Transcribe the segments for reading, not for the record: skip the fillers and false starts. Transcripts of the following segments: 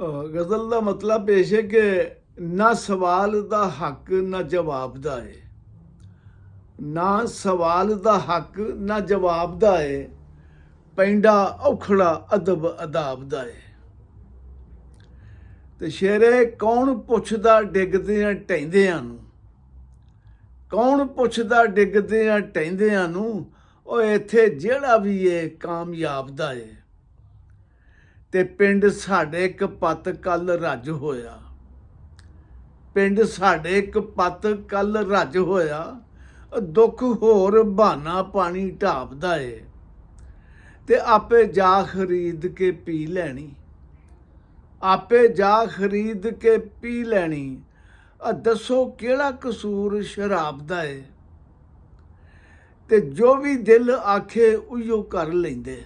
ਗਜ਼ਲ ਦਾ ਮਤਲਬ ਪੇਸ਼ ਹੈ ਕਿ ਨਾ ਸਵਾਲ ਦਾ ਹੱਕ ਨਾ ਜਵਾਬ ਦਾ ਹੈ। ਨਾ ਸਵਾਲ ਦਾ ਹੱਕ ਨਾ ਜਵਾਬ ਦਾ ਹੈ, ਪੈਂਡਾ ਔਖੜਾ ਅਦਬ ਅਦਾਬ ਦਾ ਹੈ। ਤੇ ਸ਼ੇਰੇ ਕੌਣ ਪੁੱਛਦਾ ਡਿੱਗਦਿਆਂ ਢਹਿੰਦਿਆਂ ਨੂੰ, ਕੌਣ ਪੁੱਛਦਾ ਡਿੱਗਦਿਆਂ ਢਹਿੰਦਿਆਂ ਨੂੰ, ਉਹ ਇੱਥੇ ਜਿਹੜਾ ਵੀ ਏ ਕਾਮਯਾਬ ਦਾ ਏ। ਤੇ ਪਿੰਡ ਸਾਡੇ ਇੱਕ ਪੱਤ ਕੱਲ ਰੱਜ ਹੋਇਆ, ਪਿੰਡ ਸਾਡੇ ਇੱਕ ਪੱਤ ਕੱਲ ਰੱਜ ਹੋਇਆ, ਦੁੱਖ ਹੋਰ ਬਹਾਨਾ ਪਾਣੀ ਢਾਪਦਾ ਏ। ਤੇ ਆਪੇ ਜਾ ਖਰੀਦ ਕੇ ਪੀ ਲੈਣੀ, ਆਪੇ ਜਾ ਖਰੀਦ ਕੇ ਪੀ ਲੈਣੀ, ਦੱਸੋ ਕਿਹੜਾ ਕਸੂਰ ਸ਼ਰਾਬ ਦਾ ਏ। ਤੇ ਜੋ ਵੀ ਦਿਲ ਆਖੇ ਉਹੀਓ ਕਰ ਲੈਂਦੇ,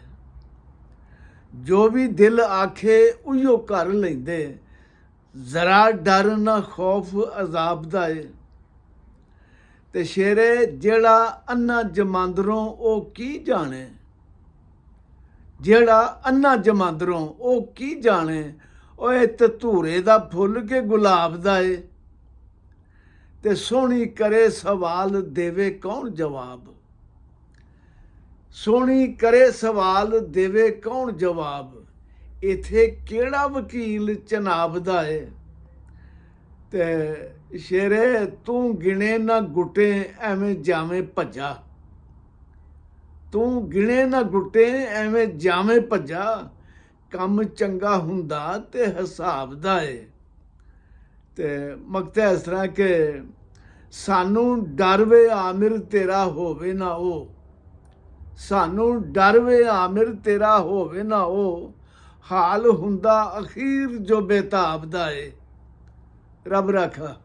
ਜੋ ਵੀ ਦਿਲ ਆਖੇ ਉਹੀਓ ਕਰ ਲੈਂਦੇ, ਜ਼ਰਾ ਡਰ ਨਾ ਖੌਫ ਅਜ਼ਾਬ ਦਾ ਏ। ਤੇ ਸ਼ੇਰੇ ਜਿਹੜਾ ਅੰਨਾ ਜਮਾਂਦਰੋਂ ਉਹ ਕੀ ਜਾਣੇ, ਜਿਹੜਾ ਅੰਨਾ ਜਮਾਂਦਰੋਂ ਉਹ ਕੀ ਜਾਣੇ, ਓਏ ਧਤੂਰੇ ਦਾ ਫੁੱਲ ਕੇ ਗੁਲਾਬ ਦਾ ਏ। ਤੇ ਸੋਹਣੀ ਕਰੇ ਸਵਾਲ ਦੇਵੇ ਕੌਣ ਜਵਾਬ, ਸੋਹਣੀ ਕਰੇ ਸਵਾਲ ਦੇਵੇ ਕੌਣ ਜਵਾਬ, ਇੱਥੇ ਕਿਹੜਾ ਵਕੀਲ ਚਨਾਬ ਦਾ ਏ। ਤੇ ਸ਼ੇਰੇ ਤੂੰ ਗਿਣੇ ਨਾ ਗੁੱਟੇ ਐਵੇਂ ਜਾਵੇਂ ਭੱਜਾ, ਤੂੰ ਗਿਣੇ ਨਾ ਗੁੱਟੇ ਐਵੇਂ ਜਾਵੇਂ ਭੱਜਾ, ਕੰਮ ਚੰਗਾ ਹੁੰਦਾ ਤੇ ਹਿਸਾਬ ਦਾ ਏ। ਤੇ ਮਕਤਾ ਇਸ ਤਰ੍ਹਾਂ ਕਿ ਸਾਨੂੰ ਡਰ ਵੇ ਆਮਿਰ ਤੇਰਾ ਹੋਵੇ ਨਾ ਉਹ, ਸਾਨੂੰ ਡਰ ਵੇ ਆਮਿਰ ਤੇਰਾ ਹੋਵੇ ਨਾ ਉਹ, ਹਾਲ ਹੁੰਦਾ ਅਖੀਰ ਜੋ ਬੇਤਾਬ ਦਾ ਏ। ਰੱਬ ਰਾਖਾ।